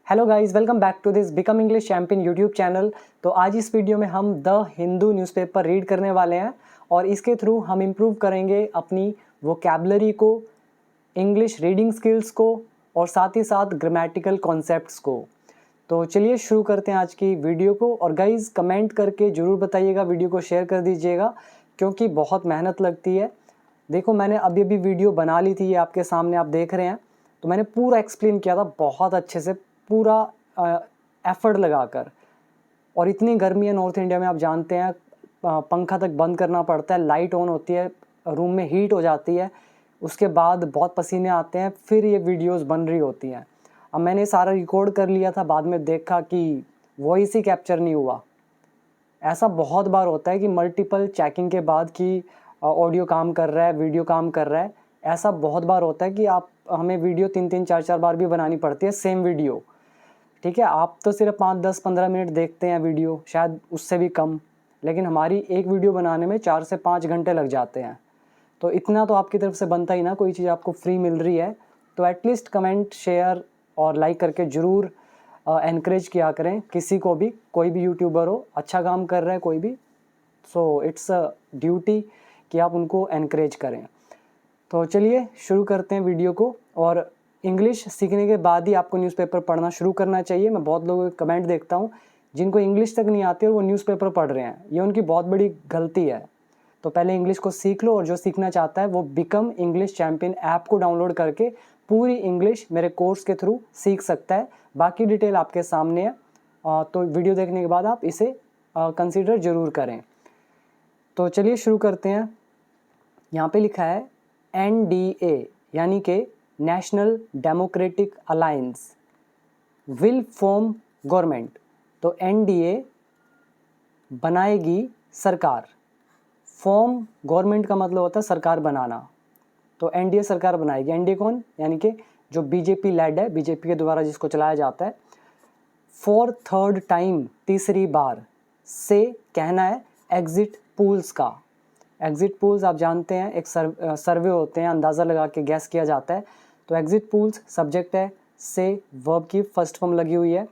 Hello guys, welcome back to this become English champion YouTube channel. तो आज इस video में हम द हिंदू न्यूज़पेपर रीड करने वाले हैं और इसके थ्रू हम इम्प्रूव करेंगे अपनी वोकैबुलरी को, इंग्लिश रीडिंग स्किल्स को और साथ ही साथ ग्रामेटिकल कॉन्सेप्ट्स को। तो चलिए शुरू करते हैं आज की वीडियो को। और गाइस कमेंट करके ज़रूर बताइएगा, वीडियो को शेयर कर दीजिएगा क्योंकि बहुत मेहनत लगती है। देखो मैंने अभी वीडियो बना ली थी, ये आपके सामने आप देख रहे हैं। तो मैंने पूरा एक्सप्लेन किया था बहुत अच्छे से, पूरा एफर्ट लगाकर। और इतनी गर्मी है नॉर्थ इंडिया में, आप जानते हैं पंखा तक बंद करना पड़ता है, लाइट ऑन होती है, रूम में हीट हो जाती है, उसके बाद बहुत पसीने आते हैं, फिर ये वीडियोस बन रही होती हैं। अब मैंने सारा रिकॉर्ड कर लिया था, बाद में देखा कि वॉइस ही कैप्चर नहीं हुआ। ऐसा बहुत बार होता है कि मल्टीपल चेकिंग के बाद कि ऑडियो काम कर रहा है, वीडियो काम कर रहा है। ऐसा बहुत बार होता है कि हमें वीडियो 3-3 4-4 बार भी बनानी पड़ती है, सेम वीडियो। ठीक है, आप तो सिर्फ 5, 10, 15 मिनट देखते हैं वीडियो, शायद उससे भी कम, लेकिन हमारी एक वीडियो बनाने में 4 से 5 घंटे लग जाते हैं। तो इतना तो आपकी तरफ से बनता ही ना, कोई चीज़ आपको फ्री मिल रही है तो एटलीस्ट कमेंट, शेयर और लाइक करके ज़रूर एनकरेज किया करें किसी को भी। कोई भी यूट्यूबर हो, अच्छा काम कर रहा है कोई भी, सो इट्स अ ड्यूटी कि आप उनको एनकरेज करें। तो चलिए शुरू करते हैं वीडियो को। और इंग्लिश सीखने के बाद ही आपको न्यूज़पेपर पढ़ना शुरू करना चाहिए। मैं बहुत लोगों के कमेंट देखता हूँ जिनको इंग्लिश तक नहीं आती और वो न्यूज़पेपर पढ़ रहे हैं, ये उनकी बहुत बड़ी गलती है। तो पहले इंग्लिश को सीख लो, और जो सीखना चाहता है वो बिकम इंग्लिश चैंपियन ऐप को डाउनलोड करके पूरी इंग्लिश मेरे कोर्स के थ्रू सीख सकता है। बाकी डिटेल आपके सामने है, तो वीडियो देखने के बाद आप इसे कंसीडर ज़रूर करें। तो चलिए शुरू करते हैं। यहाँ पे लिखा है NDA यानी कि national democratic alliance will form government. तो NDA बनाएगी सरकार। फॉर्म गवर्नमेंट का मतलब होता है सरकार बनाना, तो NDA सरकार बनाएगी। NDA कौन? यानी कि जो बीजेपी लेड है, बीजेपी के द्वारा जिसको चलाया जाता है। फॉर थर्ड टाइम, तीसरी बार से कहना है एग्जिट पोल्स का। एग्जिट पोल्स आप जानते हैं, एक सर्वे होते हैं, अंदाज़ा लगा के गैस किया जाता है। तो एग्जिट पोल्स सब्जेक्ट है, से वर्ब की फर्स्ट फॉर्म लगी हुई है।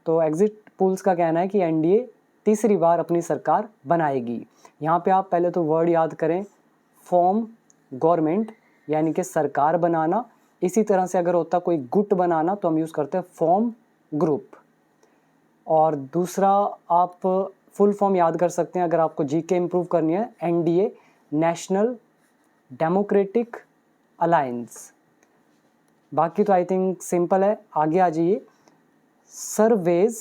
तो एग्जिट पोल्स का कहना है कि NDA तीसरी बार अपनी सरकार बनाएगी। यहाँ पे आप पहले तो वर्ड याद करें, फॉर्म गवर्नमेंट यानी कि सरकार बनाना। इसी तरह से अगर होता कोई गुट बनाना तो हम यूज़ करते हैं फॉर्म ग्रुप। और दूसरा आप फुल फॉर्म याद कर सकते हैं अगर आपको जीके इम्प्रूव करनी है, NDA नेशनल डेमोक्रेटिक अलायंस। बाकी तो आई थिंक सिंपल है, आगे आ जाइए। सर्वेज,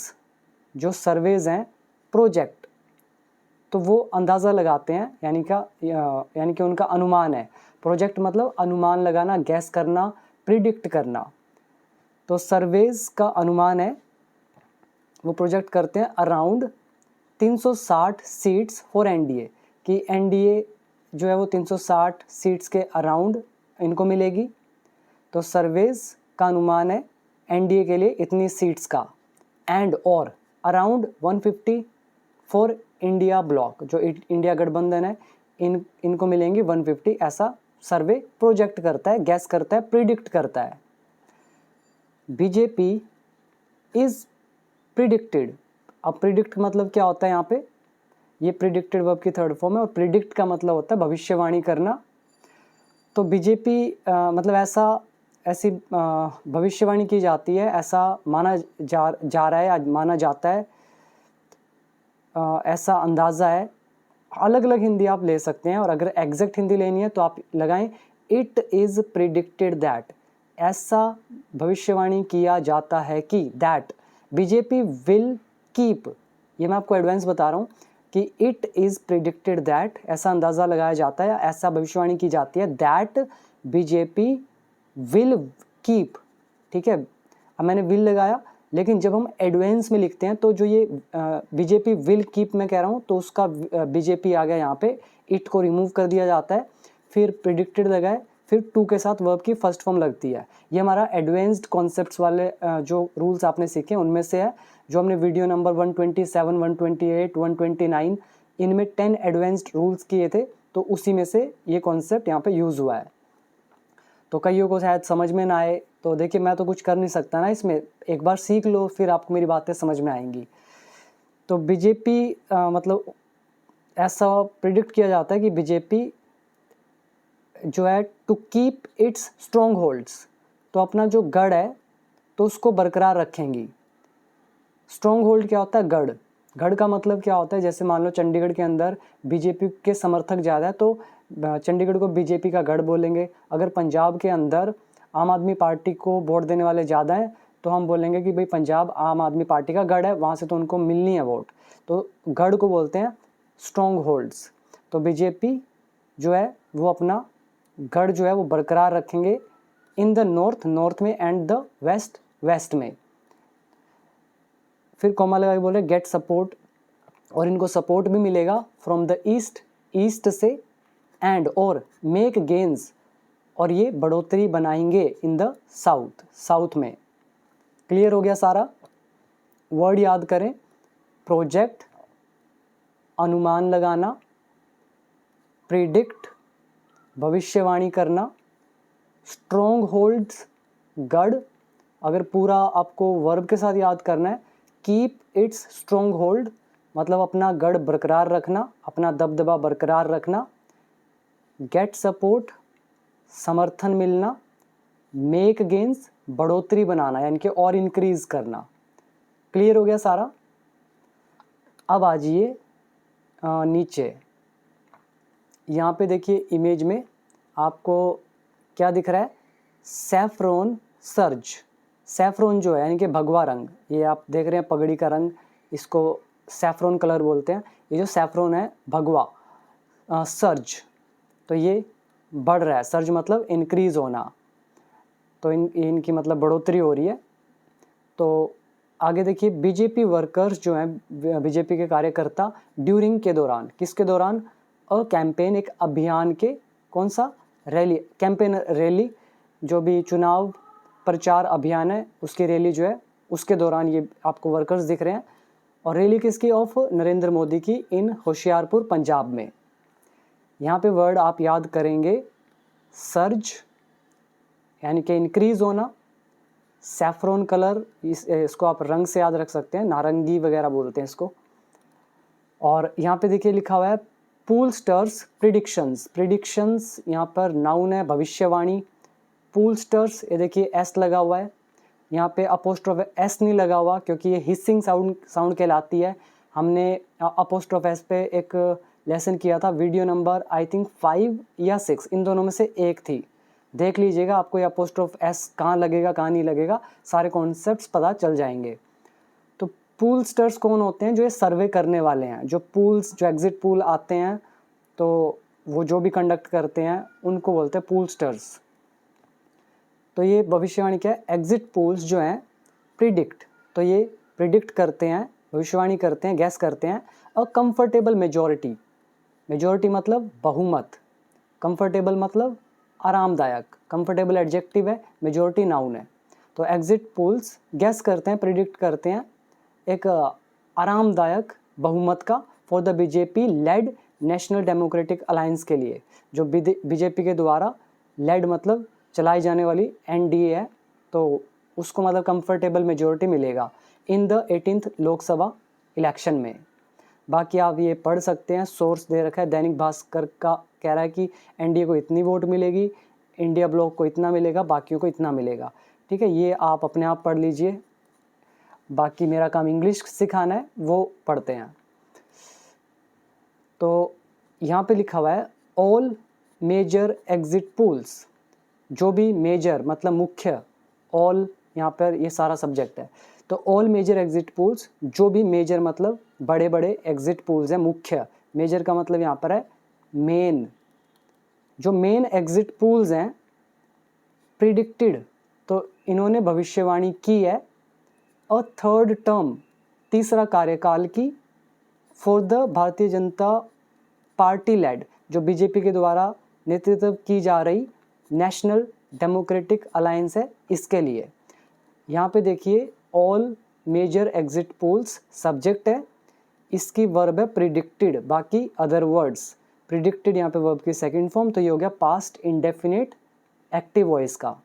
जो सर्वेज हैं, प्रोजेक्ट, तो वो अंदाज़ा लगाते हैं, यानी कि उनका अनुमान है। प्रोजेक्ट मतलब अनुमान लगाना, गैस करना, प्रिडिक्ट करना। तो सर्वेज का अनुमान है, वो प्रोजेक्ट करते हैं अराउंड 360 सीट्स फॉर NDA, कि NDA जो है वो 360 सीट्स के अराउंड इनको मिलेगी। तो सर्वेज का अनुमान है NDA के लिए इतनी सीट्स का। एंड और अराउंड 150 फॉर इंडिया ब्लॉक, जो इंडिया गठबंधन है, इनको मिलेंगी 150। ऐसा सर्वे प्रोजेक्ट करता है, गैस करता है, प्रिडिक्ट करता है। BJP is predicted. अब प्रिडिक्ट मतलब क्या होता है यहाँ पे? ये प्रिडिक्टेड वर्ब की थर्ड फॉर्म है, और प्रिडिक्ट का मतलब होता है भविष्यवाणी करना। तो बीजेपी मतलब ऐसी भविष्यवाणी की जाती है, ऐसा माना जा रहा है, माना जाता है, ऐसा अंदाज़ा है। अलग अलग हिंदी आप ले सकते हैं, और अगर एग्जैक्ट हिंदी लेनी है तो आप लगाएं इट इज़ प्रिडिक्टेड दैट। ऐसा भविष्यवाणी किया जाता है कि दैट बीजेपी विल कीप। ये मैं आपको एडवांस बता रहा हूँ कि इट इज़ प्रिडिक्टेड दैट, ऐसा अंदाज़ा लगाया जाता है, ऐसा भविष्यवाणी की जाती है दैट बीजेपी विल कीप। ठीक है, अब मैंने विल लगाया, लेकिन जब हम एडवांस में लिखते हैं तो जो ये बीजेपी विल कीप मैं कह रहा हूँ, तो उसका बीजेपी आ गया यहाँ पे, इट को रिमूव कर दिया जाता है, फिर प्रिडिक्टेड लगाए, फिर टू के साथ वर्ब की फर्स्ट फॉर्म लगती है। ये हमारा एडवांस्ड कॉन्सेप्ट्स वाले जो रूल्स आपने सीखे उनमें से है, जो हमने वीडियो नंबर 127, 128, 129 इनमें 10 एडवांस्ड रूल्स किए थे, तो उसी में से ये कॉन्सेप्ट यहाँ पे यूज़ हुआ है। तो कईयों को शायद समझ में ना आए, तो देखिए मैं तो कुछ कर नहीं सकता ना इसमें, एक बार सीख लो फिर आपको मेरी बातें समझ में आएंगी। तो बीजेपी मतलब ऐसा प्रिडिक्ट किया जाता है कि बीजेपी जो है to keep its strongholds, तो अपना जो गढ़ है तो उसको बरकरार रखेंगी। स्ट्रॉन्ग होल्ड क्या होता है? गढ़। गढ़ का मतलब क्या होता है? जैसे मान लो चंडीगढ़ के अंदर बीजेपी के समर्थक ज़्यादा है तो चंडीगढ़ को बीजेपी का गढ़ बोलेंगे। अगर पंजाब के अंदर आम आदमी पार्टी को वोट देने वाले ज़्यादा हैं तो हम बोलेंगे कि भाई पंजाब आम आदमी पार्टी का गढ़ है, वहाँ से तो उनको मिलनी है वोट, तो गढ़ को बोलते हैं स्ट्रॉन्ग होल्ड्स। तो बीजेपी जो है वो अपना गढ़ जो है वो बरकरार रखेंगे इन द नॉर्थ में एंड द वेस्ट में। फिर कॉमा लगा के बोल रहे गेट सपोर्ट, और इनको सपोर्ट भी मिलेगा फ्रॉम द ईस्ट से, एंड और मेक गेन्स, और ये बढ़ोतरी बनाएंगे इन द साउथ में। क्लियर हो गया सारा? वर्ड याद करें, प्रोजेक्ट अनुमान लगाना, प्रिडिक्ट भविष्यवाणी करना, स्ट्रॉन्ग होल्ड्स गढ़, अगर पूरा आपको वर्ब के साथ याद करना है, कीप इट्स स्ट्रॉन्ग होल्ड मतलब अपना गढ़ बरकरार रखना, अपना दबदबा बरकरार रखना, गेट सपोर्ट समर्थन मिलना, मेक गेन्स बढ़ोतरी बनाना यानी कि और इंक्रीज करना। क्लियर हो गया सारा? अब आ जाइए नीचे, यहाँ पे देखिए इमेज में आपको क्या दिख रहा है? Saffron surge. सैफरॉन जो है यानी कि भगवा रंग, ये आप देख रहे हैं पगड़ी का रंग, इसको सैफरॉन कलर बोलते हैं। ये जो सैफरॉन है भगवा, सर्ज, तो ये बढ़ रहा है। सर्ज मतलब इंक्रीज होना, तो इनकी मतलब बढ़ोतरी हो रही है। तो आगे देखिए बीजेपी वर्कर्स जो हैं, बीजेपी के कार्यकर्ता ड्यूरिंग के दौरान, किसके दौरान? अ कैंपेन, एक अभियान के, कौन सा? रैली, कैंपेन रैली, जो भी चुनाव प्रचार अभियान है उसकी रैली जो है उसके दौरान ये आपको वर्कर्स दिख रहे हैं। और रैली किसकी? ऑफ नरेंद्र मोदी की इन होशियारपुर पंजाब में। यहाँ पे वर्ड आप याद करेंगे, सर्ज यानी कि इंक्रीज होना, सैफरॉन कलर, इसको आप रंग से याद रख सकते हैं, नारंगी वगैरह बोलते हैं इसको। और यहाँ पे देखिए लिखा हुआ है पोलस्टर्स प्रिडिक्शंस यहाँ पर नाउन है, भविष्यवाणी। पोलस्टर्स, ये देखिए एस लगा हुआ है, यहाँ पे अपोस्ट्रोफ एस नहीं लगा हुआ क्योंकि ये हिसिंग साउंड कहलाती है। हमने अपोस्ट्रोफ एस पे एक लेसन किया था, वीडियो नंबर आई थिंक 5 या 6, इन दोनों में से एक थी, देख लीजिएगा, आपको ये अपोस्ट्रोफ एस कहाँ लगेगा कहाँ नहीं लगेगा, सारे कॉन्सेप्ट्स पता चल जाएंगे। तो पोलस्टर्स कौन होते हैं? जो ये सर्वे करने वाले हैं, जो पूल्स, जो एग्जिट पूल आते हैं तो वो जो भी कंडक्ट करते हैं उनको बोलते हैं पोलस्टर्स। तो ये भविष्यवाणी क्या है? एग्जिट पोल्स जो हैं प्रिडिक्ट, तो ये प्रिडिक्ट करते हैं, भविष्यवाणी करते हैं, गैस करते हैं अ कंफर्टेबल मेजॉरिटी। मेजॉरिटी मतलब बहुमत, कंफर्टेबल मतलब आरामदायक, कंफर्टेबल एडजेक्टिव है, मेजॉरिटी नाउन है। तो एग्जिट पोल्स गैस करते हैं, प्रिडिक्ट करते हैं एक आरामदायक बहुमत का for the BJP lead national democratic alliance के लिए, जो बीजेपी के द्वारा लेड मतलब चलाई जाने वाली एनडीए है, तो उसको मतलब कंफर्टेबल मेजॉरिटी मिलेगा in the 18th Lok Sabha election में। बाकी आप ये पढ़ सकते हैं, सोर्स दे रखा है, दैनिक भास्कर का कह रहा है कि एनडीए को इतनी वोट मिलेगी, इंडिया ब्लॉक को इतना मिलेगा, बाकियों को इतना मिलेगा। ठीक है, ये आप अपने आप पढ़ लीजिए, बाकी मेरा काम इंग्लिश सिखाना है, वो पढ़ते हैं। तो यहाँ पे लिखा हुआ है ऑल मेजर एग्जिट पोल्स, जो भी मेजर मतलब मुख्य, ऑल यहाँ पर ये सारा सब्जेक्ट है, तो ऑल मेजर एग्जिट पोल्स, जो भी मेजर मतलब बड़े बड़े एग्जिट पोल्स हैं, मुख्य, मेजर का मतलब यहाँ पर है मेन, जो मेन एग्जिट पोल्स हैं प्रिडिक्टेड, तो इन्होंने भविष्यवाणी की है अ थर्ड टर्म, तीसरा कार्यकाल की, for the Bharatiya Janata party lead, जो बीजेपी के द्वारा नेतृत्व की जा रही नेशनल डेमोक्रेटिक अलायंस है, इसके लिए। यहाँ पे देखिए all major exit polls subject है, इसकी वर्ब है प्रिडिक्टेड, बाकी अदर वर्ड्स। प्रिडिक्टेड यहाँ पे वर्ब की सेकंड फॉर्म, तो ये हो गया पास्ट इंडेफिनिट एक्टिव वॉइस का।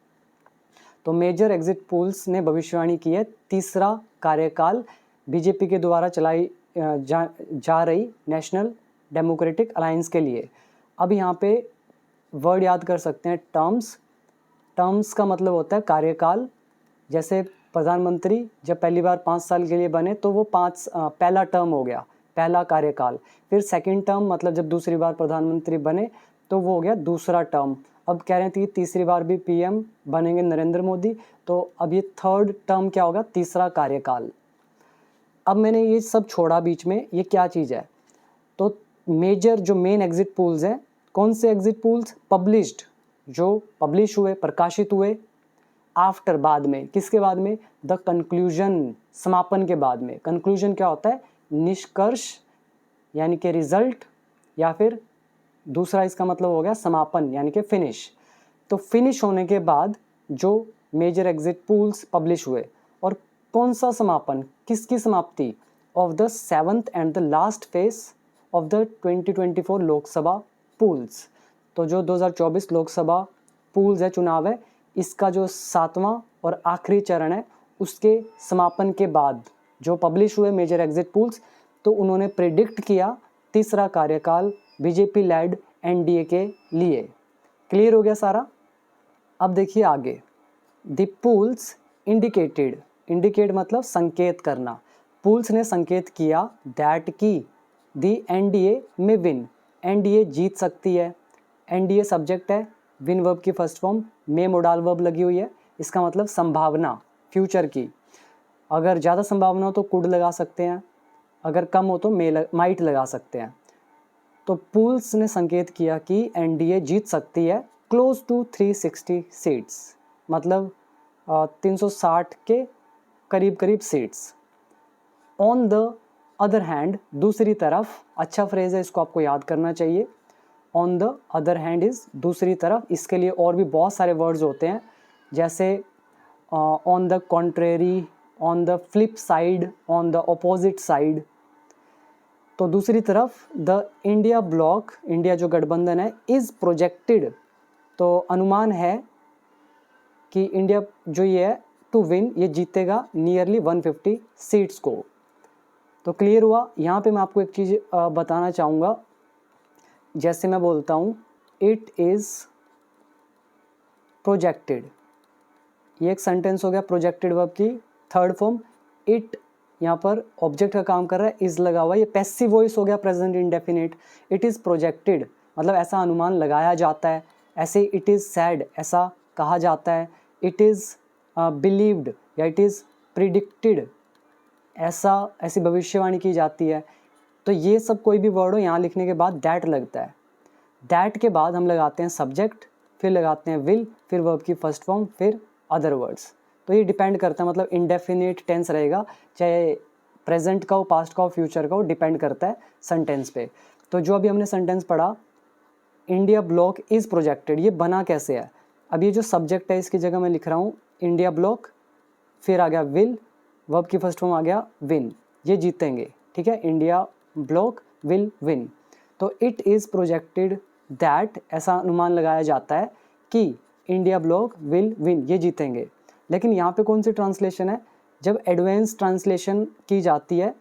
तो मेजर एग्जिट पोल्स ने भविष्यवाणी की है तीसरा कार्यकाल बीजेपी के द्वारा चलाई जा रही नेशनल डेमोक्रेटिक अलायंस के लिए। अब यहाँ पे वर्ड याद कर सकते हैं, टर्म्स का मतलब होता है कार्यकाल। जैसे प्रधानमंत्री जब पहली बार 5 साल के लिए बने तो वो पहला टर्म हो गया, पहला कार्यकाल। फिर सेकंड टर्म मतलब जब दूसरी बार प्रधानमंत्री बने तो वो हो गया दूसरा टर्म। अब कह रहे थे कि तीसरी बार भी पीएम बनेंगे नरेंद्र मोदी, तो अब ये थर्ड टर्म क्या होगा, तीसरा कार्यकाल। अब मैंने ये सब छोड़ा बीच में, ये क्या चीज़ है, तो मेजर जो मेन एग्जिट पोल्स हैं, कौन से एग्जिट पोल्स, पब्लिश्ड, जो पब्लिश हुए, प्रकाशित हुए, आफ्टर बाद में, किसके बाद में, द कंक्लूजन, समापन के बाद में। कंक्लूजन क्या होता है, निष्कर्ष यानी कि रिजल्ट, या फिर दूसरा इसका मतलब हो गया समापन यानी कि फिनिश। तो फिनिश होने के बाद जो मेजर एग्जिट पोल्स पब्लिश हुए, और कौन सा समापन, किसकी समाप्ति, of the 7th and the last phase of the 2024 Lok Sabha pools. तो जो 2024 लोकसभा पूल्स है, चुनाव है, इसका जो 7वां और आखिरी चरण है, उसके समापन के बाद जो पब्लिश हुए मेजर एग्जिट पोल्स, तो उन्होंने प्रिडिक्ट किया तीसरा कार्यकाल बीजेपी लेड एनडीए के लिए। क्लियर हो गया सारा। अब देखिए आगे, द पोल्स इंडिकेटेड, इंडिकेट मतलब संकेत करना, पोल्स ने संकेत किया दैट की द एनडीए में विन, एनडीए जीत सकती है। एनडीए सब्जेक्ट है, विन वर्ब की फर्स्ट फॉर्म में मोडाल वर्ब लगी हुई है, इसका मतलब संभावना, फ्यूचर की। अगर ज़्यादा संभावना हो तो कुड लगा सकते हैं, अगर कम हो तो माइट लगा सकते हैं। तो पोल्स ने संकेत किया कि एनडीए जीत सकती है क्लोज टू 360 सीट्स, मतलब 360 के करीब करीब seats. On the other hand, दूसरी तरफ, अच्छा फ्रेज है, इसको आपको याद करना चाहिए। On the other hand is दूसरी तरफ, इसके लिए और भी बहुत सारे वर्ड्स होते हैं, जैसे on the contrary, on the flip side, on the opposite side. तो दूसरी तरफ द इंडिया ब्लॉक, इंडिया जो गठबंधन है, इज़ प्रोजेक्टेड, तो अनुमान है कि इंडिया जो ये है टू विन, ये जीतेगा नियरली 150 सीट्स को। तो क्लियर हुआ। यहाँ पे मैं आपको एक चीज़ बताना चाहूँगा, जैसे मैं बोलता हूँ इट इज़ प्रोजेक्टेड, ये एक सेंटेंस हो गया प्रोजेक्टेड वर्ब की थर्ड फॉर्म। इट यहाँ पर ऑब्जेक्ट का काम कर रहा है, इज़ लगा हुआ है, ये पैसिव वॉइस हो गया present indefinite. It is projected मतलब ऐसा अनुमान लगाया जाता है, ऐसे इट इज़ सैड ऐसा कहा जाता है, इट इज़ बिलीव्ड या इट इज़ प्रिडिक्टेड ऐसी भविष्यवाणी की जाती है। तो ये सब कोई भी वर्ड हो, यहाँ लिखने के बाद दैट लगता है। दैट के बाद हम लगाते हैं सब्जेक्ट, फिर लगाते हैं विल, फिर वर्ब की फर्स्ट फॉर्म, फिर अदर वर्ड्स। तो ये डिपेंड करता है, मतलब इंडेफिनिट टेंस रहेगा, चाहे प्रेजेंट का हो, पास्ट का हो, फ्यूचर का हो, डिपेंड करता है सेंटेंस पे। तो जो अभी हमने सेंटेंस पढ़ा, इंडिया ब्लॉक इज़ प्रोजेक्टेड, ये बना कैसे है। अब ये जो सब्जेक्ट है इसकी जगह मैं लिख रहा हूँ इंडिया ब्लॉक, फिर आ गया विल, वर्ब की फर्स्ट फॉर्म आ गया विन, ये जीतेंगे, ठीक है, इंडिया ब्लॉक विल विन। तो इट इज़ प्रोजेक्टेड दैट, ऐसा अनुमान लगाया जाता है कि इंडिया ब्लॉक विल विन, ये जीतेंगे। लेकिन यहाँ पे कौन सी ट्रांसलेशन है, जब एडवांस ट्रांसलेशन की जाती है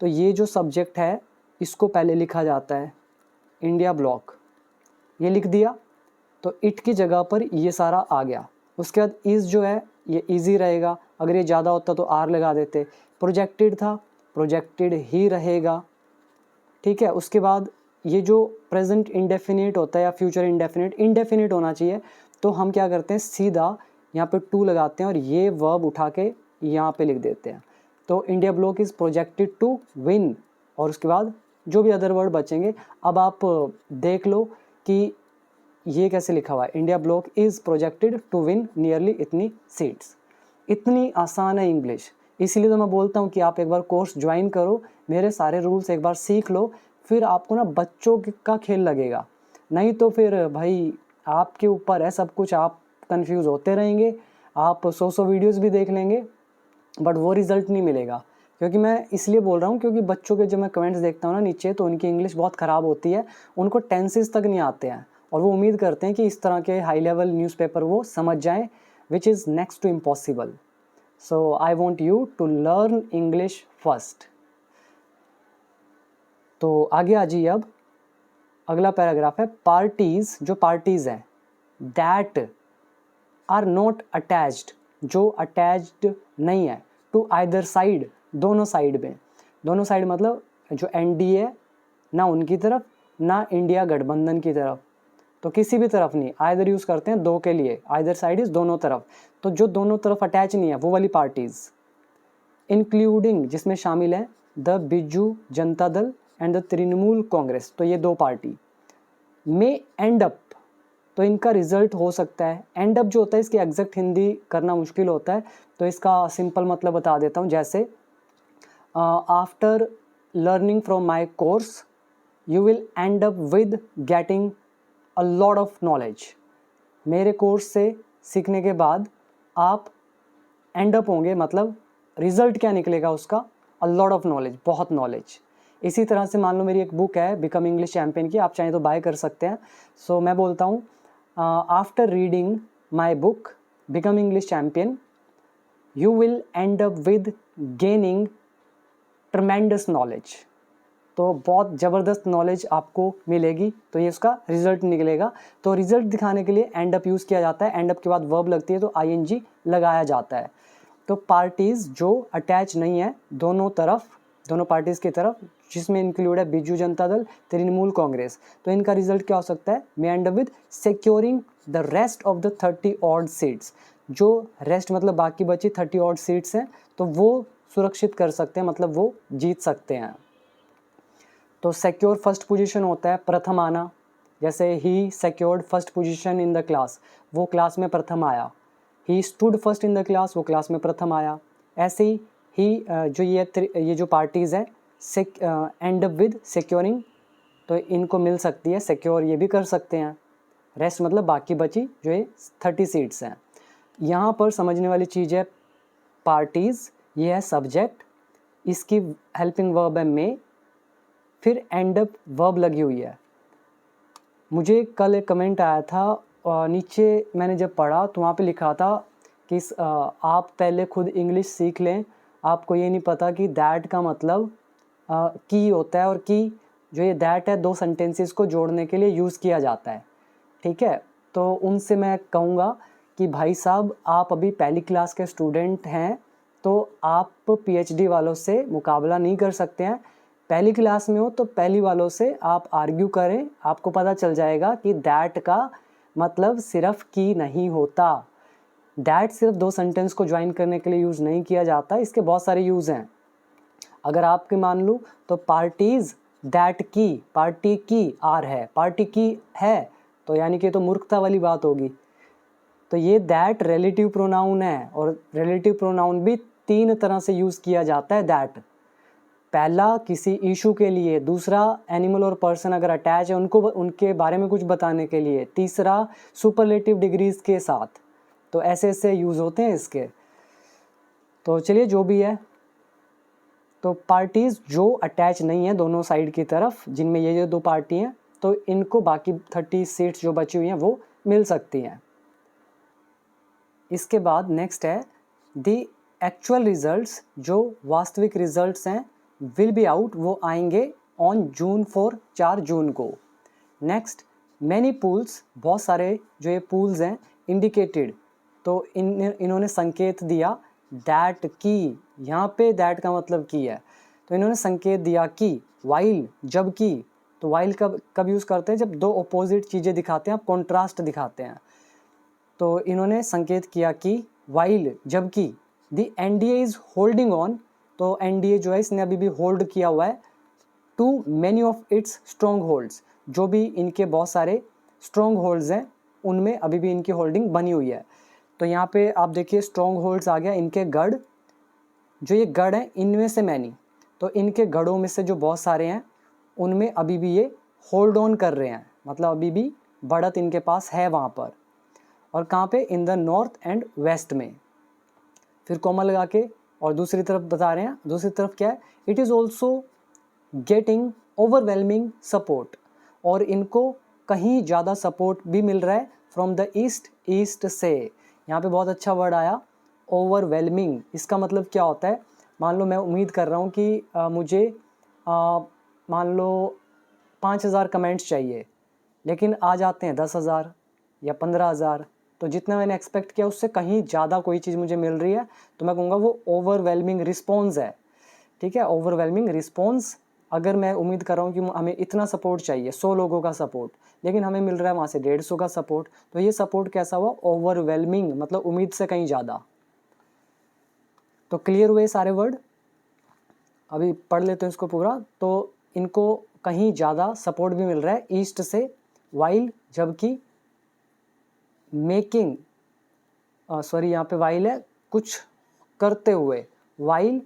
तो ये जो सब्जेक्ट है इसको पहले लिखा जाता है इंडिया ब्लॉक, ये लिख दिया, तो इट की जगह पर ये सारा आ गया। उसके बाद इज़ जो है ये इजी रहेगा, अगर ये ज़्यादा होता तो आर लगा देते। प्रोजेक्टेड था, प्रोजेक्टेड ही रहेगा, ठीक है। उसके बाद ये जो प्रेजेंट इंडेफिनिट होता है या फ्यूचर इंडेफिनिट होना चाहिए, तो हम क्या करते हैं, सीधा यहाँ पे टू लगाते हैं और ये वर्ब उठा के यहाँ पे लिख देते हैं। तो India bloc is projected to win, और उसके बाद जो भी अदर वर्ड बचेंगे। अब आप देख लो कि ये कैसे लिखा हुआ है, India bloc is projected to win nearly इतनी सीट्स। इतनी आसान है इंग्लिश, इसीलिए तो मैं बोलता हूँ कि आप एक बार कोर्स ज्वाइन करो, मेरे सारे रूल्स एक बार सीख लो, फिर आपको ना बच्चों का खेल लगेगा। नहीं तो फिर भाई आपके ऊपर है सब कुछ, आप कंफ्यूज होते रहेंगे, आप 100 वीडियोस भी देख लेंगे बट वो रिज़ल्ट नहीं मिलेगा। क्योंकि मैं इसलिए बोल रहा हूँ क्योंकि बच्चों के जब मैं कमेंट्स देखता हूँ ना नीचे, तो उनकी इंग्लिश बहुत ख़राब होती है, उनको टेंसेस तक नहीं आते हैं, और वो उम्मीद करते हैं कि इस तरह के हाई लेवल न्यूज़पेपर वो समझ जाएँ, which is next to impossible. So I want you to learn English first. तो आगे आ जाइए अब अगला पैराग्राफ है पार्टीज, जो पार्टीज हैं दैट आर नॉट अटैच्ड, जो अटैच्ड नहीं है, टू आइदर साइड, दोनों साइड में, दोनों साइड मतलब जो एनडीए ना उनकी तरफ ना इंडिया गठबंधन की तरफ, तो किसी भी तरफ नहीं, आइदर यूज़ करते हैं दो के लिए, आइदर साइड इज दोनों तरफ, तो जो दोनों तरफ अटैच नहीं है वो वाली पार्टीज, इंक्लूडिंग जिसमें शामिल है the Biju Janata Dal and the Trinamool Congress, तो ये दो पार्टी में एंड अप, तो इनका रिजल्ट हो सकता है, एंड अप जो होता है इसकी एग्जैक्ट हिंदी करना मुश्किल होता है, तो इसका सिंपल मतलब बता देता हूँ, जैसे after learning from my course you will and up with getting a lot of knowledge, मेरे कोर्स से सीखने के बाद आप एंड अप होंगे, मतलब रिजल्ट क्या निकलेगा उसका, अ लॉट ऑफ नॉलेज, बहुत नॉलेज। इसी तरह से मान लो मेरी एक बुक है बिकम इंग्लिश चैम्पियन की, आप चाहें तो बाय कर सकते हैं। सो मैं बोलता हूँ after reading my book become English champion you will and up with gaining tremendous knowledge, तो बहुत ज़बरदस्त नॉलेज आपको मिलेगी, तो ये उसका रिजल्ट निकलेगा। तो रिजल्ट दिखाने के लिए एंड अप यूज़ किया जाता है, एंड अप के बाद वर्ब लगती है तो आईएनजी लगाया जाता है। तो पार्टीज़ जो अटैच नहीं है दोनों तरफ, दोनों पार्टीज़ की तरफ, जिसमें इंक्लूड है बिजू जनता दल तृणमूल कांग्रेस, तो इनका रिजल्ट क्या हो सकता है, may end up with securing the rest of the 30 odd seats, जो रेस्ट मतलब बाकी बची 30 ऑड सीट्स हैं, तो वो सुरक्षित कर सकते हैं, मतलब वो जीत सकते हैं। तो सिक्योर फर्स्ट पोजीशन होता है प्रथम आना, जैसे ही secured first position in the class, वो क्लास में प्रथम आया, ही stood first in the class, वो क्लास में प्रथम आया। ऐसे ही जो ये जो पार्टीज़ हैं एंड अप विद सिक्योरिंग, तो इनको मिल सकती है सिक्योर, ये भी कर सकते हैं, रेस्ट मतलब बाकी बची जो ये 30 सीट्स हैं। यहाँ पर समझने वाली चीज़ है पार्टीज़, ये है सब्जेक्ट, इसकी हेल्पिंग वर्ब है मे, फिर एंड अप वर्ब लगी हुई है। मुझे कल एक कमेंट आया था नीचे, मैंने जब पढ़ा तो वहाँ पे लिखा था कि आप पहले खुद इंग्लिश सीख लें, आपको ये नहीं पता कि दैट का मतलब की होता है, और की जो ये दैट है दो सेंटेंसेस को जोड़ने के लिए यूज़ किया जाता है, ठीक है। तो उनसे मैं कहूँगा कि भाई साहब आप अभी पहली क्लास के स्टूडेंट हैं, तो आप पीएचडी वालों से मुकाबला नहीं कर सकते हैं, पहली क्लास में हो तो पहली वालों से आप आर्ग्यू करें, आपको पता चल जाएगा कि दैट का मतलब सिर्फ की नहीं होता, दैट सिर्फ दो सेंटेंस को ज्वाइन करने के लिए यूज़ नहीं किया जाता, इसके बहुत सारे यूज़ हैं। अगर आपके मान लूँ तो पार्टीज़ दैट की, पार्टी की आर है, पार्टी की है, तो यानी कि तो मूर्खता वाली बात होगी। तो ये दैट रिलेटिव प्रोनाउन है, और रिलेटिव प्रोनाउन भी 3 तरह से यूज़ किया जाता है दैट। पहला किसी इशू के लिए, दूसरा एनिमल और पर्सन अगर अटैच है उनको उनके बारे में कुछ बताने के लिए, तीसरा सुपरलेटिव डिग्रीज के साथ, तो ऐसे ऐसे यूज़ होते हैं इसके। तो चलिए जो भी है, तो पार्टीज़ जो अटैच नहीं है दोनों साइड की तरफ, जिनमें ये जो दो पार्टी हैं, तो इनको बाकी 30 सीट्स जो बची हुई हैं वो मिल सकती हैं। इसके बाद नेक्स्ट है द एक्चुअल रिजल्ट्स, जो वास्तविक रिजल्ट्स हैं विल बी आउट, वो आएंगे ऑन जून 4, 4 जून को। नेक्स्ट मैनी पूल्स, बहुत सारे जो ये पूल्स हैं इंडिकेटेड, तो इन्होंने संकेत दिया दैट की, यहाँ पे दैट का मतलब की है, तो इन्होंने संकेत दिया कि, वाइल जबकि, तो वाइल कब यूज़ करते हैं, जब दो अपोजिट चीज़ें दिखाते हैं, आप कॉन्ट्रास्ट दिखाते हैं, तो इन्होंने संकेत किया कि वाइल जबकि the NDA is holding on, तो एनडीए जो है इसने अभी भी होल्ड किया हुआ है to many of its strongholds, जो भी इनके बहुत सारे स्ट्रॉन्ग होल्ड्स हैं उनमें अभी भी इनकी होल्डिंग बनी हुई है। तो यहाँ पे आप देखिए स्ट्रॉन्ग होल्ड्स आ गया, इनके गढ़, जो ये गढ़ हैं इनमें से मैनी, तो इनके गढ़ों में से जो बहुत सारे हैं उनमें अभी भी ये होल्ड ऑन कर रहे हैं, मतलब अभी भी बढ़त इनके पास है वहाँ पर। और कहाँ पे, in the north and west में, फिर कॉमा लगा के और दूसरी तरफ बता रहे हैं, दूसरी तरफ क्या है, it is also getting overwhelming support, और इनको कहीं ज़्यादा सपोर्ट भी मिल रहा है फ्रॉम द ईस्ट, ईस्ट से, यहाँ पे बहुत अच्छा वर्ड आया ओवरवेलमिंग। इसका मतलब क्या होता है, मान लो मैं उम्मीद कर रहा हूँ कि मुझे मान लो 5,000 कमेंट्स चाहिए, लेकिन आ जाते हैं 10,000 या 15,000, तो जितना मैंने एक्सपेक्ट किया उससे कहीं ज़्यादा कोई चीज़ मुझे मिल रही है, तो मैं कहूँगा वो ओवरवेलमिंग रिस्पॉन्स है। ठीक है, ओवरवेलमिंग रिस्पॉन्स। अगर मैं उम्मीद कर रहा हूँ कि हमें इतना सपोर्ट चाहिए, 100 लोगों का सपोर्ट, लेकिन हमें मिल रहा है वहाँ से 150 का सपोर्ट, तो ये सपोर्ट कैसा हुआ, ओवरवेलमिंग, मतलब उम्मीद से कहीं ज़्यादा। तो क्लियर हुए सारे वर्ड, अभी पढ़ लेते हैं इसको पूरा। तो इनको कहीं ज़्यादा सपोर्ट भी मिल रहा है ईस्ट से, वाइल, जबकि मेकिंग, सॉरी यहाँ पे वाइल है, कुछ करते हुए, वाइल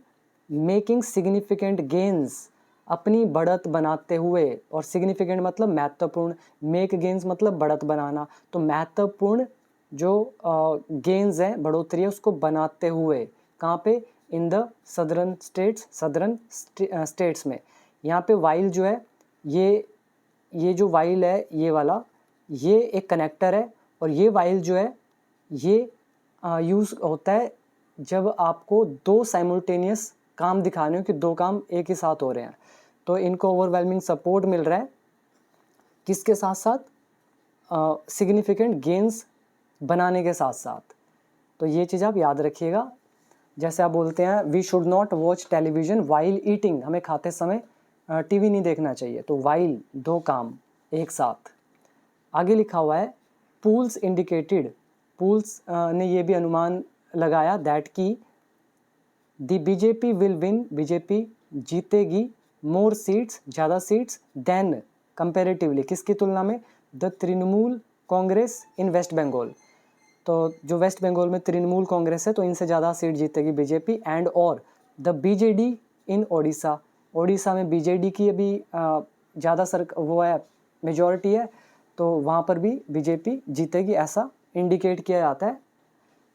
मेकिंग सिग्निफिकेंट गेन्स, अपनी बढ़त बनाते हुए, और सिग्निफिकेंट मतलब महत्वपूर्ण, मेक गेन्स मतलब बढ़त बनाना, तो महत्वपूर्ण जो गेन्स हैं, बढ़ोतरी है, उसको बनाते हुए, कहाँ पे, इन द सदर्न स्टेट्स में। यहाँ पे वाइल जो है, ये जो वाइल है, ये वाला, ये एक कनेक्टर है, और ये वाइल जो है ये यूज़ होता है जब आपको दो साइमल्टेनियस काम दिखाने हो कि दो काम एक ही साथ हो रहे हैं। तो इनको ओवरवेलमिंग सपोर्ट मिल रहा है किसके साथ साथ, सिग्निफिकेंट गेन्स बनाने के साथ साथ। तो ये चीज़ आप याद रखिएगा। जैसे आप बोलते हैं we should not watch television while eating, हमें खाते समय टीवी नहीं देखना चाहिए, तो वाइल दो काम एक साथ। आगे लिखा हुआ है पूल्स इंडिकेटेड, पूल्स ने ये भी अनुमान लगाया दैट की the BJP will win, BJP जीतेगी, मोर सीट्स, ज़्यादा सीट्स, देन कंपेरेटिवली, किसकी तुलना में, द तृणमूल कांग्रेस इन वेस्ट बंगाल, तो जो वेस्ट बंगाल में तृणमूल कांग्रेस है तो इनसे ज़्यादा सीट जीतेगी बीजेपी, एंड और द बीजेडी इन ओडिशा, ओडिशा में बीजेडी की अभी ज़्यादा वो है, मेजॉरिटी है, तो वहाँ पर भी बीजेपी जीतेगी, ऐसा इंडिकेट किया जाता है।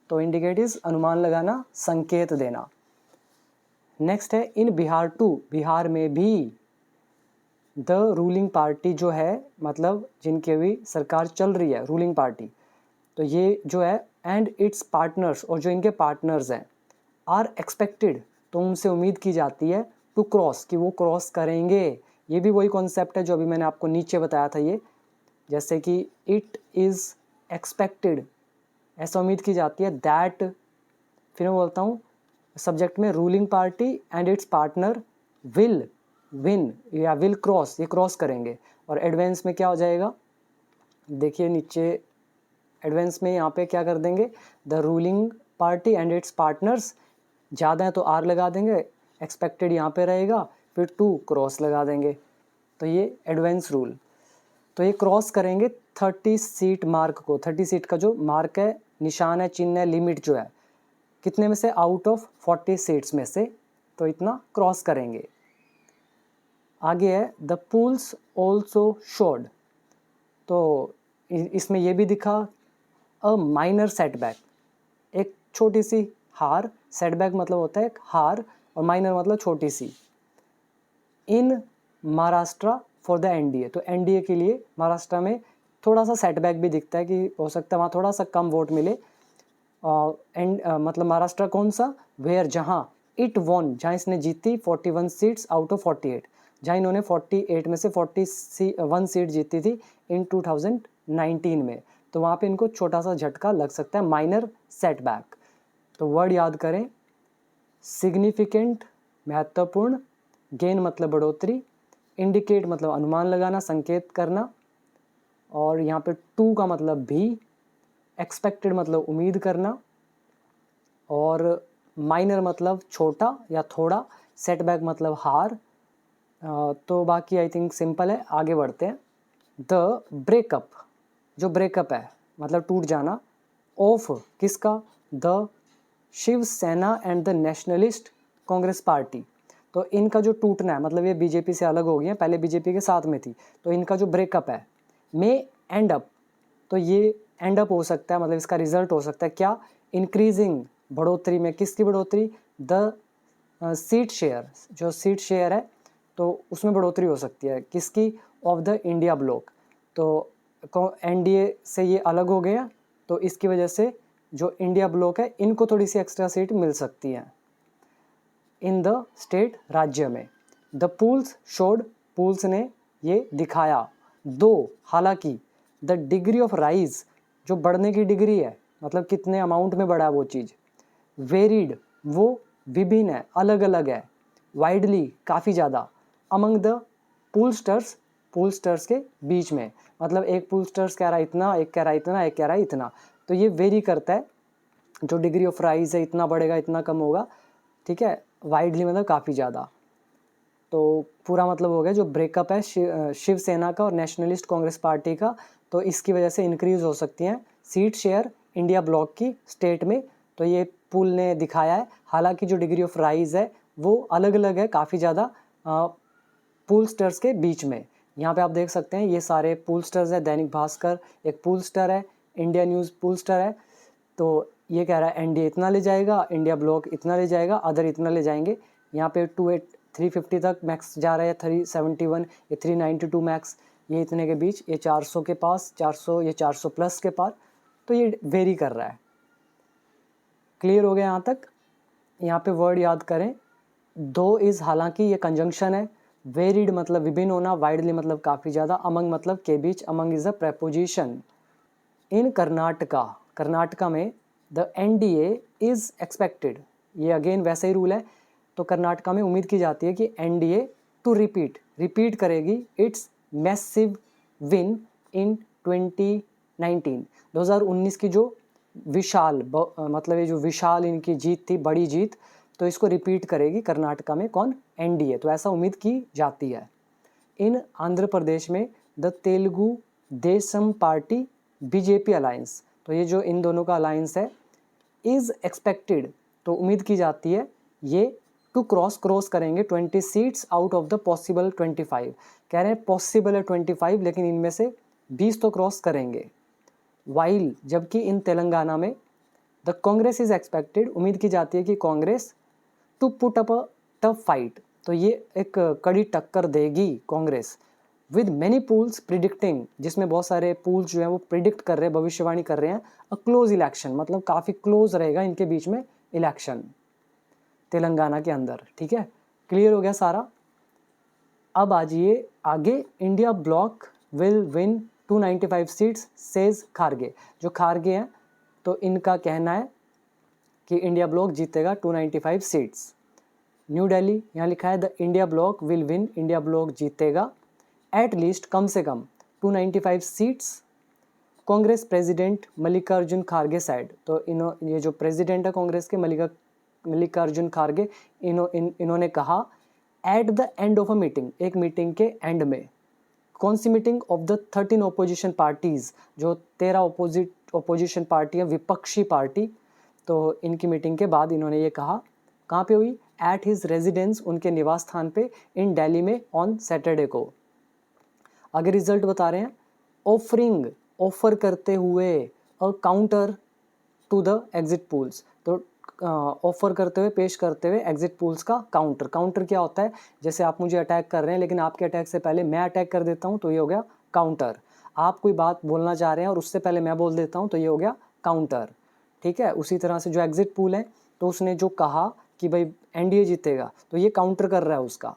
तो इंडिकेट इज अनुमान लगाना, संकेत देना। नेक्स्ट है इन बिहार टू, बिहार में भी द रूलिंग पार्टी जो है, मतलब जिनकी अभी सरकार चल रही है, रूलिंग पार्टी, तो ये जो है एंड इट्स पार्टनर्स, और जो इनके पार्टनर्स हैं, आर एक्सपेक्टेड, तो उनसे उम्मीद की जाती है, टू क्रॉस, कि वो क्रॉस करेंगे। ये भी वही कॉन्सेप्ट है जो अभी मैंने आपको नीचे बताया था, ये जैसे कि इट इज़ एक्सपेक्टेड, ऐसा उम्मीद की जाती है, दैट, फिर मैं बोलता हूँ सब्जेक्ट में ruling party and it's partner will win या विल क्रॉस, ये क्रॉस करेंगे। और एडवांस में क्या हो जाएगा, देखिए नीचे एडवांस में यहाँ पे क्या कर देंगे, the ruling party and it's partners, ज़्यादा है तो आर लगा देंगे, एक्सपेक्टेड यहाँ पे रहेगा, फिर टू क्रॉस लगा देंगे, तो ये एडवांस रूल। तो ये क्रॉस करेंगे 30 सीट मार्क को, 30 सीट का जो मार्क है, निशान है, चिन्ह है, लिमिट जो है, कितने में से, आउट ऑफ 40 सीट्स में से, तो इतना क्रॉस करेंगे। आगे है द पूल्स ऑल्सो शोड, तो इसमें ये भी दिखा अ माइनर सेटबैक, एक छोटी सी हार, सेटबैक मतलब होता है एक हार, और माइनर मतलब छोटी सी, इन महाराष्ट्र फॉर द एनडीए, तो एनडीए के लिए महाराष्ट्र में थोड़ा सा सेटबैक भी दिखता है कि हो सकता है वहाँ थोड़ा सा कम वोट मिले, मतलब महाराष्ट्र कौन सा, वेयर, जहाँ इट वॉन, जहाँ इसने जीती 41 सीट्स आउट ऑफ 48, जहाँ इन्होंने 48 में से 41 सीट जीती थी इन 2019 में, तो वहाँ पे इनको छोटा सा झटका लग सकता है, माइनर सेटबैक। तो वर्ड याद करें, सिग्निफिकेंट महत्वपूर्ण, गेन मतलब बढ़ोतरी, इंडिकेट मतलब अनुमान लगाना, संकेत करना, और यहाँ पे टू का मतलब भी, एक्सपेक्टेड मतलब उम्मीद करना, और माइनर मतलब छोटा या थोड़ा, सेटबैक मतलब हार। तो बाकी आई थिंक सिंपल है, आगे बढ़ते हैं। द ब्रेकअप, जो ब्रेकअप है मतलब टूट जाना, ऑफ किसका, the Shiv Sena and the Nationalist Congress Party, तो इनका जो टूटना है, मतलब ये बीजेपी से अलग हो गई है, पहले बीजेपी के साथ में थी, तो इनका जो ब्रेकअप है, मे एंड अप, तो ये एंड अप हो सकता है, मतलब इसका रिजल्ट हो सकता है क्या, इंक्रीजिंग, बढ़ोतरी में, किसकी बढ़ोतरी, द सीट शेयर, जो सीट शेयर है तो उसमें बढ़ोतरी हो सकती है, किसकी, ऑफ द इंडिया ब्लॉक, तो एनडीए से ये अलग हो गया, तो इसकी वजह से जो इंडिया ब्लॉक है इनको थोड़ी सी एक्स्ट्रा सीट मिल सकती है इन द स्टेट, राज्य में। द पूल्स शोड, पूल्स ने ये दिखाया, दो हालांकि, द डिग्री ऑफ राइज, जो बढ़ने की डिग्री है मतलब कितने अमाउंट में बढ़ा है वो चीज़, वेरिड, वो विभिन्न है, अलग अलग है, वाइडली, काफ़ी ज़्यादा, अमंग द पूलस्टर्स, पूलस्टर्स के बीच में, मतलब एक पूलस्टर्स कह रहा है इतना, एक कह रहा है इतना, एक कह रहा है इतना, तो ये वेरी करता है, जो डिग्री ऑफ राइज है इतना बढ़ेगा इतना कम होगा, ठीक है, वाइडली मतलब काफ़ी ज़्यादा। तो पूरा मतलब हो गया जो ब्रेकअप है शिवसेना का और नेशनलिस्ट कांग्रेस पार्टी का, तो इसकी वजह से इंक्रीज हो सकती हैं सीट शेयर इंडिया ब्लॉक की स्टेट में, तो ये पूल ने दिखाया है। हालांकि जो डिग्री ऑफ राइज है वो अलग अलग है काफ़ी ज़्यादा पूलस्टर्स के बीच में। यहाँ पे आप देख सकते हैं ये सारे पूलस्टर्स है, दैनिक भास्कर एक पूलस्टर है, इंडिया न्यूज़ पूलस्टर है, तो ये कह रहा है एनडीए इतना ले जाएगा, इंडिया ब्लॉक इतना ले जाएगा, अदर इतना ले जाएंगे। यहाँ पे 350 तक मैक्स जा रहा है, 371, ये 392 मैक्स, ये इतने के बीच, ये 400 के पास, 400, ये 400 प्लस के पार, तो ये वेरी कर रहा है। क्लियर हो गया यहाँ तक? यहाँ पे वर्ड याद करें, दो इज़ हालांकि ये कंजंक्शन है, वेरिड मतलब विभिन्न होना, वाइडली मतलब काफ़ी ज़्यादा, अमंग मतलब के बीच, अमंग इज़ अ प्रेपोजिशन। इन कर्नाटका, कर्नाटका में द एनडीए इज़ एक्सपेक्टेड, ये अगेन वैसे ही रूल है, तो कर्नाटका में उम्मीद की जाती है कि एनडीए टू रिपीट करेगी इट्स मैसिव विन इन 2019 की जो विशाल मतलब ये जो विशाल इनकी जीत थी, बड़ी जीत, तो इसको रिपीट करेगी कर्नाटका में कौन? एनडीए, तो ऐसा उम्मीद की जाती है। इन आंध्र प्रदेश में the Telugu Desam party BJP alliance, तो ये जो इन दोनों का अलायंस है, इज़ एक्सपेक्टेड, तो उम्मीद की जाती है ये टू क्रॉस करेंगे 20 seats out of the possible 25, कह रहे हैं पॉसिबल है 25 लेकिन इनमें से 20 तो क्रॉस करेंगे। वाइल, जबकि इन तेलंगाना में द कांग्रेस इज एक्सपेक्टेड, उम्मीद की जाती है कि Congress to put up a tough fight, तो ये एक कड़ी टक्कर देगी Congress, with many polls predicting, जिसमें बहुत सारे पूल्स जो हैं वो प्रिडिक्ट कर रहे हैं, भविष्यवाणी कर रहे हैं, अ क्लोज इलेक्शन, मतलब काफ़ी क्लोज रहेगा इनके बीच में इलेक्शन तेलंगाना के अंदर। ठीक है, क्लियर हो गया सारा? अब आ जाइए आगे, India block will win 295 seats says Kharge, जो खारगे हैं तो इनका कहना है कि इंडिया ब्लॉक जीतेगा 295 सीट्स। न्यू दिल्ली, यहाँ लिखा है the India block will win, India block जीतेगा एट लीस्ट, कम से कम 295 seats. Congress president Mallikarjun Kharge side, तो ये जो प्रेसिडेंट है कांग्रेस के मल्लिकार्जुन खारगे, इन्होंने कहा at the end of a meeting, एक मीटिंग के एंड में, कौन सी meeting? Of the 13 opposition parties, जो 13 ओपोजिशन पार्टी है, विपक्षी पार्टी, तो इनकी मीटिंग के बाद इन्होंने ये कहा, कहाँ पे हुई? एट हिज रेजिडेंस, उनके निवास स्थान पे, इन दिल्ली में ऑन सैटरडे को। आगे रिजल्ट बता रहे हैं, ऑफरिंग, ऑफर करते हुए, और counter to the exit polls, तो ऑफर करते हुए, पेश करते हुए एग्जिट पूल्स का काउंटर। काउंटर क्या होता है? जैसे आप मुझे अटैक कर रहे हैं लेकिन आपके अटैक से पहले मैं अटैक कर देता हूं, तो ये हो गया काउंटर। आप कोई बात बोलना चाह रहे हैं और उससे पहले मैं बोल देता हूं, तो ये हो गया काउंटर। ठीक है, उसी तरह से जो एग्जिट पूल है, तो उसने जो कहा कि भाई एनडीए जीतेगा, तो ये काउंटर कर रहा है उसका,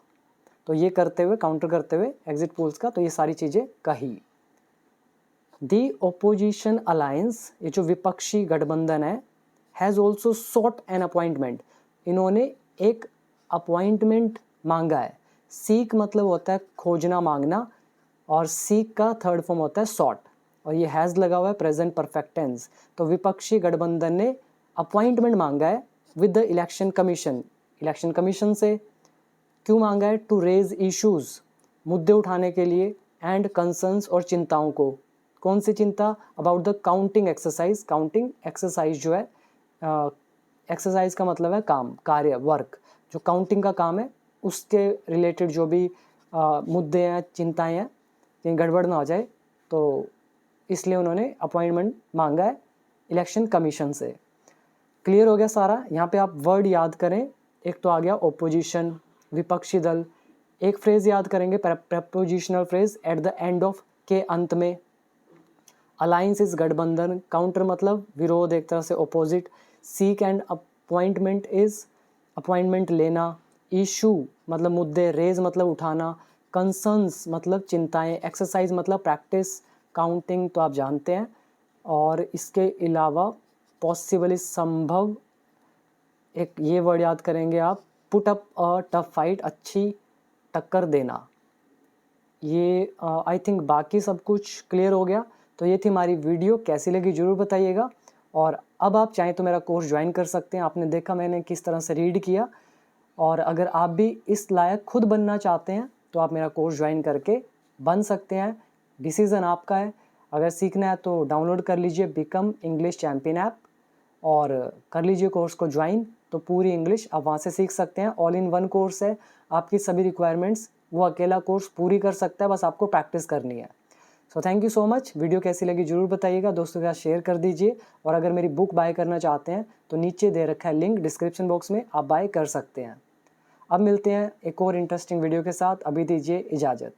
तो ये करते हुए, काउंटर करते हुए एग्जिट पोल्स का, तो ये सारी चीज़ें कही। दी ओपोजिशन अलायंस, ये जो विपक्षी गठबंधन है, has also short an appointment, इन्होंने एक अपॉइंटमेंट मांगा है। सीक मतलब होता है खोजना, मांगना, और सीक का थर्ड फॉर्म होता है सॉट, और ये हैज़ लगा हुआ है प्रेजेंट परफेक्ट टेंस। तो विपक्षी गठबंधन ने अपॉइंटमेंट मांगा है with the election commission, election commission से। क्यों मांगा है? टू रेज इश्यूज, मुद्दे उठाने के लिए, एंड कंसर्न्स, और चिंताओं को। कौन सी चिंता? About the counting exercise, counting exercise जो है, एक्सरसाइज का मतलब है काम, कार्य, वर्क, जो काउंटिंग का काम है उसके रिलेटेड जो भी मुद्दे हैं, चिंताएं हैं, कहीं गड़बड़ ना हो जाए, तो इसलिए उन्होंने अपॉइंटमेंट मांगा है इलेक्शन कमीशन से। क्लियर हो गया सारा? यहाँ पे आप वर्ड याद करें, एक तो आ गया ओपोजिशन, विपक्षी दल, एक फ्रेज याद करेंगे, prepositional phrase, eight the end of, के अंत में। अलायंस इज गठबंधन, काउंटर मतलब विरोध, एक तरह से opposite. Seek and appointment is appointment लेना। इशू मतलब मुद्दे, रेज मतलब उठाना, कंसर्न्स मतलब चिंताएं, एक्सरसाइज मतलब प्रैक्टिस, काउंटिंग तो आप जानते हैं। और इसके अलावा पॉसिबली संभव, एक ये वर्ड याद करेंगे आप, put up a tough fight, अच्छी टक्कर देना। ये आई थिंक बाकी सब कुछ क्लियर हो गया। तो ये थी हमारी वीडियो, कैसी लगी ज़रूर बताइएगा। और अब आप चाहें तो मेरा कोर्स ज्वाइन कर सकते हैं। आपने देखा मैंने किस तरह से रीड किया। और अगर आप भी इस लायक खुद बनना चाहते हैं तो आप मेरा कोर्स ज्वाइन करके बन सकते हैं। डिसीज़न आपका है। अगर सीखना है तो डाउनलोड कर लीजिए बिकम इंग्लिश चैम्पियन ऐप और कर लीजिए कोर्स को ज्वाइन। तो पूरी इंग्लिश आप वहाँ से सीख सकते हैं। ऑल इन वन कोर्स है, आपकी सभी रिक्वायरमेंट्स वो अकेला कोर्स पूरी कर सकता है, बस आपको प्रैक्टिस करनी है। So thank you so much. Video कैसी लगी ज़रूर बताइएगा, दोस्तों के साथ शेयर कर दीजिए। और अगर मेरी बुक बाय करना चाहते हैं तो नीचे दे रखा है लिंक डिस्क्रिप्शन बॉक्स में, आप बाय कर सकते हैं। अब मिलते हैं एक और इंटरेस्टिंग वीडियो के साथ, अभी दीजिए इजाज़त।